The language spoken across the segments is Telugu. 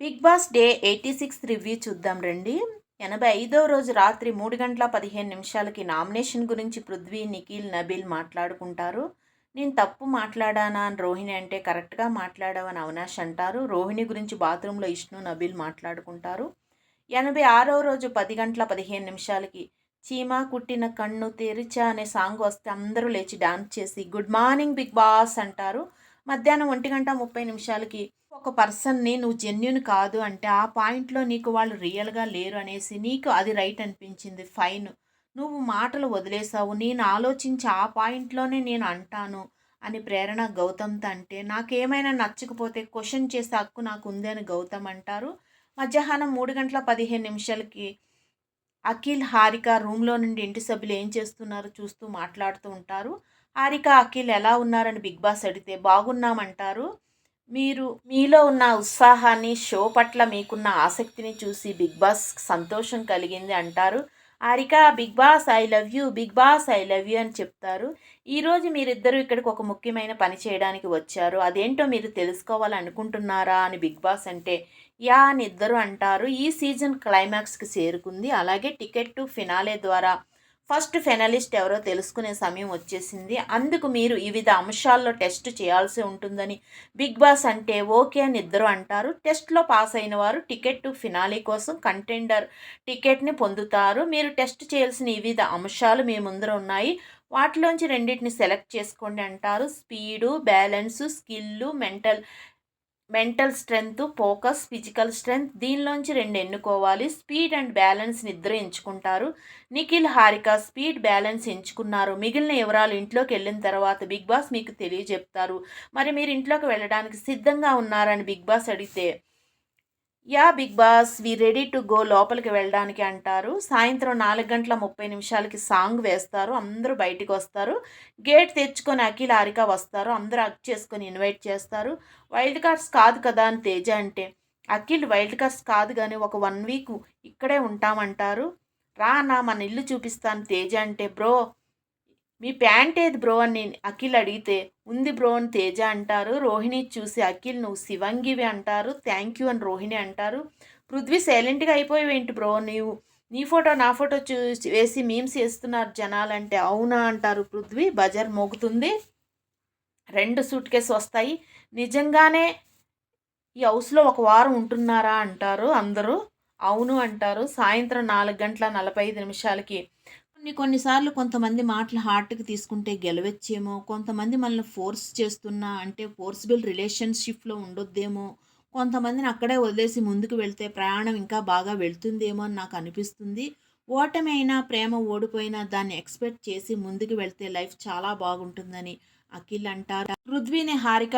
బిగ్ బాస్ డే 86 రివ్యూ చూద్దాం రండి. 85వ రోజు రాత్రి 3:15 నామినేషన్ గురించి పృథ్వీ, నిఖిల్, నబీల్ మాట్లాడుకుంటారు. నేను తప్పు మాట్లాడానా అని రోహిణి అంటే కరెక్ట్గా మాట్లాడావని అవినాష్ అంటారు. రోహిణి గురించి బాత్రూంలో ఇష్ను, నబీల్ మాట్లాడుకుంటారు. 86వ రోజు 10:15 చీమ కుట్టిన కన్ను తెరిచా అనే సాంగ్ వస్తే అందరూ లేచి డాన్స్ చేసి గుడ్ మార్నింగ్ బిగ్ బాస్ అంటారు. మధ్యాహ్నం 1:30 ఒక పర్సన్ని నువ్వు జెన్యున్ కాదు అంటే ఆ పాయింట్లో నీకు వాళ్ళు రియల్గా లేరు అనేసి నీకు అది రైట్ అనిపించింది ఫైన్. నువ్వు మాటలు వదిలేసావు, నేను ఆలోచించి ఆ పాయింట్లోనే నేను అంటాను అని ప్రేరణ గౌతమ్తో అంటే నాకేమైనా నచ్చకపోతే క్వశ్చన్ చేసే హక్కు నాకు ఉంది అని గౌతమ్ అంటారు. మధ్యాహ్నం 3:15 అఖిల్, హారిక రూమ్లో నుండి ఇంటి సభ్యులు ఏం చేస్తున్నారో చూస్తూ మాట్లాడుతూ ఉంటారు. హారిక, అఖిల్ ఎలా ఉన్నారని బిగ్ బాస్ అడిగితే బాగున్నామంటారు. మీలో ఉన్న ఉత్సాహాన్ని, షో పట్ల మీకున్న ఆసక్తిని చూసి బిగ్ బాస్ సంతోషం కలిగింది అంటారు. Harika, Bigg Boss I love you, Bigg Boss I love you అని చెప్తారు. ఈరోజు మీరిద్దరూ ఇక్కడికి ఒక ముఖ్యమైన పని చేయడానికి వచ్చారు, అదేంటో మీరు తెలుసుకోవాలనుకుంటున్నారా అని బిగ్ బాస్ అంటే యా అని ఇద్దరు అంటారు. ఈ సీజన్ క్లైమాక్స్కి చేరుకుంది, అలాగే టికెట్ టు ఫినాలే ద్వారా ఫస్ట్ ఫైనలిస్ట్ ఎవరో తెలుసుకునే సమయం వచ్చేసింది. అందుకు మీరు వివిధ అంశాల్లో టెస్ట్ చేయాల్సి ఉంటుందని బిగ్ బాస్ అంటే ఓకే అని ఇద్దరు అంటారు. టెస్ట్లో పాస్ అయిన వారు టికెట్ టు ఫినాలే కోసం కంటెండర్ టికెట్ని పొందుతారు. మీరు టెస్ట్ చేయాల్సిన వివిధ అంశాలు మీ ముందర ఉన్నాయి, వాటిలోంచి రెండింటిని సెలెక్ట్ చేసుకోండి అంటారు. Speed, balance, skill, mental strength, focus, physical strength, దీనిలోంచి రెండు ఎన్నుకోవాలి. స్పీడ్ అండ్ బ్యాలెన్స్ని ఇద్దరు ఎంచుకుంటారు. నిఖిల్, హారిక స్పీడ్, బ్యాలెన్స్ ఎంచుకున్నారు. మిగిలిన వివరాలు ఇంట్లోకి వెళ్ళిన తర్వాత బిగ్ బాస్ మీకు తెలియజెప్తారు. మరి మీరు ఇంట్లోకి వెళ్ళడానికి సిద్ధంగా ఉన్నారని బిగ్ బాస్ అడిగితే yeah Bigg Boss we ready to go, లోపలికి వెళ్ళడానికి అంటారు. సాయంత్రం 4:30 సాంగ్ వేస్తారు, అందరూ బయటికి వస్తారు. గేట్ తెచ్చుకొని అఖిల్, హారిక వస్తారు, అందరూ హగ్ చేసుకొని ఇన్వైట్ చేస్తారు. వైల్డ్ కార్డ్స్ కాదు కదా అని తేజ అంటే అఖిల్ వైల్డ్ కార్డ్స్ కాదు కానీ ఒక 1 వీక్ ఇక్కడే ఉంటామంటారు. రా అన్న మన ఇల్లు చూపిస్తాను తేజ అంటే బ్రో మీ ప్యాంట్ ఏది బ్రో అని అఖిల్ అడిగితే ఉంది బ్రో అని తేజ అంటారు. రోహిణి చూసి అఖిల్ నువ్వు శివంగివి అంటారు. థ్యాంక్ యూ అని రోహిణి అంటారు. పృథ్వీ సైలెంట్గా అయిపోయేవేంటి బ్రో, నీ ఫోటో నా ఫోటో చూసి వేసి మీమ్స్ వేస్తున్నారు జనాలంటే అవునా అంటారు. పృథ్వీ బజార్ మోగుతుంది, 2 సూట్ కేసు వస్తాయి, నిజంగానే ఈ హౌస్లో ఒక వారం ఉంటున్నారా అంటారు అందరూ. అవును అంటారు. సాయంత్రం 4:45 కొన్నిసార్లు కొంతమంది మాటలు హార్ట్కి తీసుకుంటే గెలవచ్చేమో, కొంతమంది మనల్ని ఫోర్స్ చేస్తున్నా అంటే ఫోర్స్బుల్ రిలేషన్షిప్లో ఉండొద్దేమో, కొంతమందిని అక్కడే వదిలేసి ముందుకు వెళ్తే ప్రయాణం ఇంకా బాగా వెళ్తుందేమో అని నాకు అనిపిస్తుంది. ఓటమి అయినా, ప్రేమ ఓడిపోయినా దాన్ని ఎక్స్పెక్ట్ చేసి ముందుకు వెళ్తే లైఫ్ చాలా బాగుంటుందని అఖిల్ అంటారు. పృథ్వీని హారిక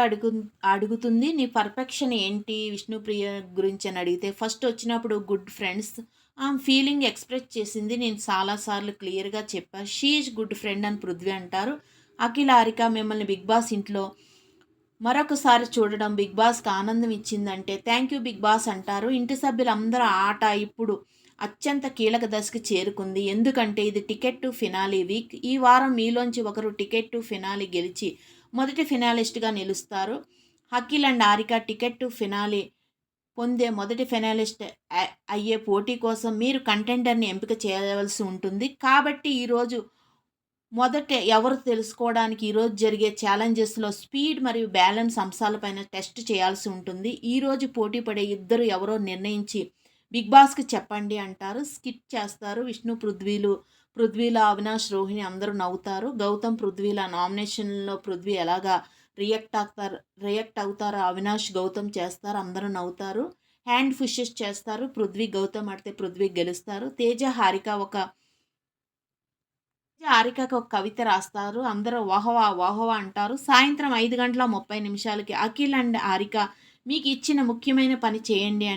అడుగుతుంది నీ పర్ఫెక్షన్ ఏంటి విష్ణుప్రియ గురించి అని అడిగితే ఫస్ట్ వచ్చినప్పుడు గుడ్ ఫ్రెండ్స్ ఫీలింగ్ ఎక్స్ప్రెస్ చేసింది, నేను చాలాసార్లు క్లియర్గా చెప్పా, షీ ఈజ్ గుడ్ ఫ్రెండ్ అని పృథ్వీ అంటారు. అఖిల్, హారిక మిమ్మల్ని బిగ్ బాస్ ఇంట్లో మరొకసారి చూడడం బిగ్ బాస్కి ఆనందం ఇచ్చిందంటే థ్యాంక్ యూ బిగ్ బాస్ అంటారు. ఇంటి సభ్యులందరూ ఆట ఇప్పుడు అత్యంత కీలక దశకి చేరుకుంది, ఎందుకంటే ఇది టికెట్ టు ఫినాలీ వీక్. ఈ వారం మీలోంచి ఒకరు టికెట్ టు ఫినాలీ గెలిచి మొదటి ఫినాలిస్ట్గా నిలుస్తారు. Akhil and Harika ticket to finale పొందే మొదటి ఫైనలిస్ట్ అయ్యే పోటీ కోసం మీరు కంటెండర్ని ఎంపిక చేయవలసి ఉంటుంది. కాబట్టి ఈరోజు మొదట ఎవరు తెలుసుకోవడానికి ఈరోజు జరిగే ఛాలెంజెస్లో స్పీడ్ మరియు బ్యాలెన్స్ అంశాలపైన టెస్ట్ చేయాల్సి ఉంటుంది. ఈరోజు పోటీ పడే ఇద్దరు ఎవరో నిర్ణయించి బిగ్ బాస్కి చెప్పండి అంటారు. స్కిట్ చేస్తారు. విష్ణు, పృథ్వీల అవినాష్, రోహిణి అందరూ నవ్వుతారు. గౌతమ్, పృథ్వీల నామినేషన్లో పృథ్వీ ఎలాగా రియాక్ట్ అవుతారో అవినాష్, గౌతమ్ చేస్తారు, అందరూ నవ్వుతారు. హ్యాండ్ పుషెస్ చేస్తారు. పృథ్వీ, గౌతమ్ ఆడితే పృథ్వీ గెలుస్తారు. హారికకు ఒక కవిత రాస్తారు, అందరూ వాహవా వాహవా అంటారు. సాయంత్రం 5:30 అఖిల్ అండ్ హారిక మీకు ఇచ్చిన ముఖ్యమైన పని చేయండి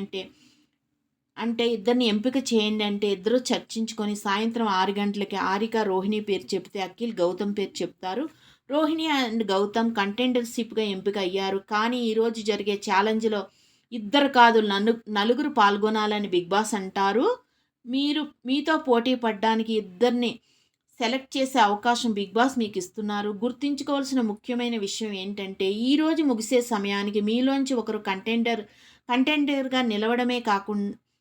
అంటే ఇద్దరిని ఎంపిక చేయండి అంటే ఇద్దరు చర్చించుకొని సాయంత్రం 6 గంటలకి హారిక రోహిణి పేరు చెప్తే అఖిల్ గౌతమ్ పేరు చెప్తారు. రోహిణి అండ్ గౌతమ్ కంటెండర్షిప్గా ఎంపిక అయ్యారు. కానీ ఈరోజు జరిగే ఛాలెంజ్లో ఇద్దరు కాదు నలుగురు పాల్గొనాలని బిగ్ బాస్ అంటారు. మీతో పోటీ పడడానికి ఇద్దరిని సెలెక్ట్ చేసే అవకాశం బిగ్ బాస్ మీకు ఇస్తున్నారు. గుర్తుంచుకోవాల్సిన ముఖ్యమైన విషయం ఏంటంటే ఈరోజు ముగిసే సమయానికి మీలోంచి ఒకరు కంటెండర్ కంటెండర్గా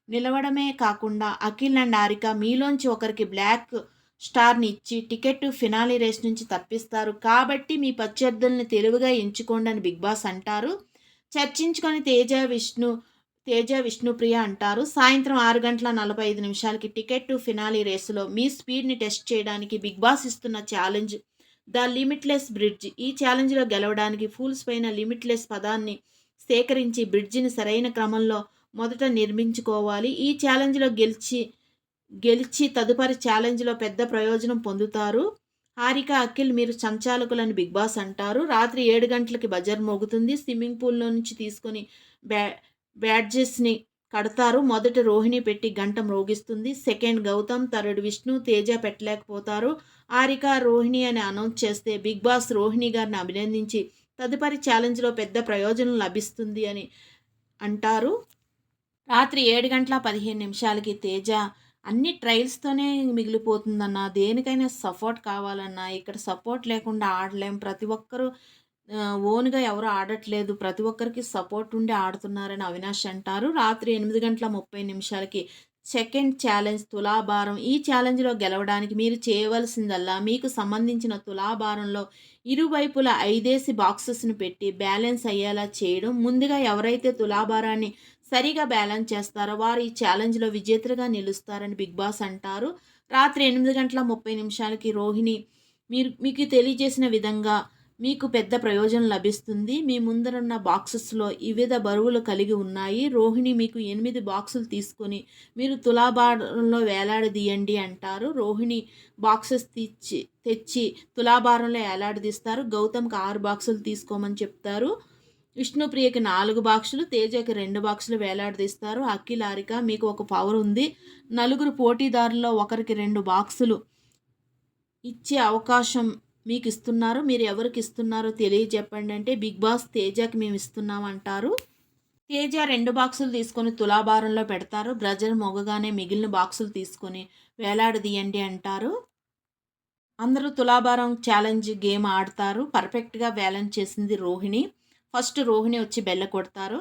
నిలవడమే కాకుండా అఖిల్ అండ్ హారిక మీలోంచి ఒకరికి బ్లాక్ స్టార్ని ఇచ్చి టికెట్ ఫినాలి రేస్ నుంచి తప్పిస్తారు. కాబట్టి మీ ప్రత్యర్థుల్ని తెలివిగా ఎంచుకోండి అని బిగ్ బాస్ అంటారు. చర్చించుకొని తేజ విష్ణుప్రియ అంటారు. సాయంత్రం 6:45 టికెట్ ఫినాలి రేసులో మీ స్పీడ్ని టెస్ట్ చేయడానికి బిగ్ బాస్ ఇస్తున్న ఛాలెంజ్ ద లిమిట్లెస్ బ్రిడ్జ్. ఈ ఛాలెంజ్లో గెలవడానికి ఫూల్స్ పైన లిమిట్లెస్ పదాన్ని సేకరించి బ్రిడ్జిని సరైన క్రమంలో మొదట నిర్మించుకోవాలి. ఈ ఛాలెంజ్లో గెలిచి తదుపరి ఛాలెంజ్లో పెద్ద ప్రయోజనం పొందుతారు. హారిక, అఖిల్ మీరు సంచాలకులని బిగ్ బాస్ అంటారు. రాత్రి 7 గంటలకి బజర్ మోగుతుంది. స్విమ్మింగ్ పూల్లో నుంచి తీసుకొని బ్యాడ్జెస్ని కడతారు. మొదట రోహిణి పెట్టి గంట మ్రోగిస్తుంది. సెకండ్ గౌతమ్, థర్డ్ విష్ణు, తేజ పెట్టలేకపోతారు. హారిక రోహిణి అని అనౌన్స్ చేస్తే బిగ్ బాస్ రోహిణి గారిని అభినందించి తదుపరి ఛాలెంజ్లో పెద్ద ప్రయోజనం లభిస్తుంది అని అంటారు. రాత్రి 7:15 తేజ అన్ని ట్రయల్స్తోనే మిగిలిపోతుందన్న, దేనికైనా సపోర్ట్ కావాలన్నా ఇక్కడ సపోర్ట్ లేకుండా ఆడలేం, ప్రతి ఒక్కరూ ఓన్గా ఎవరు ఆడట్లేదు, ప్రతి ఒక్కరికి సపోర్ట్ ఉండి ఆడుతున్నారని అవినాష్ అంటారు. రాత్రి 8:30 సెకండ్ ఛాలెంజ్ తులాభారం. ఈ ఛాలెంజ్లో గెలవడానికి మీరు చేయవలసిందల్లా మీకు సంబంధించిన తులాభారంలో ఇరువైపులా 5 బాక్సెస్ను పెట్టి బ్యాలెన్స్ అయ్యేలా చేయడం. ముందుగా ఎవరైతే తులాభారాన్ని సరిగా బ్యాలెన్స్ చేస్తారో వారు ఈ ఛాలెంజ్లో విజేతలుగా నిలుస్తారని బిగ్ బాస్ అంటారు. రాత్రి 8:30 రోహిణి మీకు తెలియజేసిన విధంగా మీకు పెద్ద ప్రయోజనం లభిస్తుంది. మీ ముందరున్న బాక్సెస్లో వివిధ బరువులు కలిగి ఉన్నాయి. రోహిణి మీకు 8 బాక్సులు తీసుకొని మీరు తులాభారంలో వేలాడదీయండి అంటారు. రోహిణి బాక్సెస్ తెచ్చి తులాభారంలో వేలాడదీస్తారు. గౌతమ్కి 6 బాక్సులు తీసుకోమని చెప్తారు. విష్ణుప్రియకి 4 బాక్సులు, తేజకి 2 బాక్సులు వేలాడదీస్తారు. అఖిల్, హారిక మీకు ఒక పవర్ ఉంది. 4 పోటీదారుల్లో ఒకరికి 2 బాక్సులు ఇచ్చే అవకాశం మీకు ఇస్తున్నారు. మీరు ఎవరికి ఇస్తున్నారో తెలియజెప్పండి అంటే బిగ్ బాస్ తేజకి మేము ఇస్తున్నాం అంటారు. తేజ 2 బాక్సులు తీసుకొని తులాభారంలో పెడతారు. బ్రజర్ మొగగానే మిగిలిన బాక్సులు తీసుకొని వేలాడదీయండి అంటారు. అందరూ తులాభారం ఛాలెంజ్ గేమ్ ఆడతారు. పర్ఫెక్ట్గా బ్యాలెన్స్ చేసింది రోహిణి. ఫస్ట్ రోహిణి వచ్చి బెల్ల కొడతారు.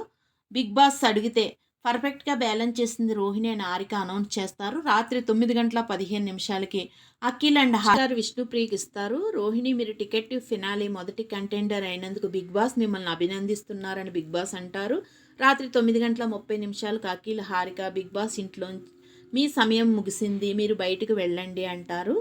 బిగ్ బాస్ అడిగితే పర్ఫెక్ట్గా బ్యాలెన్స్ చేసింది రోహిణి అని హారిక అనౌన్స్ చేస్తారు. రాత్రి 9:15 అఖిల్ అండ్ హారర్ విష్ణుప్రియకి ఇస్తారు. రోహిణి మీరు టికెట్ ఫినాలి మొదటి కంటెండర్ అయినందుకు బిగ్ బాస్ మిమ్మల్ని అభినందిస్తున్నారని బిగ్ బాస్ అంటారు. రాత్రి 9:30 అఖిల్, హారిక బిగ్ బాస్ ఇంట్లో మీ సమయం ముగిసింది, మీరు బయటకు వెళ్ళండి అంటారు.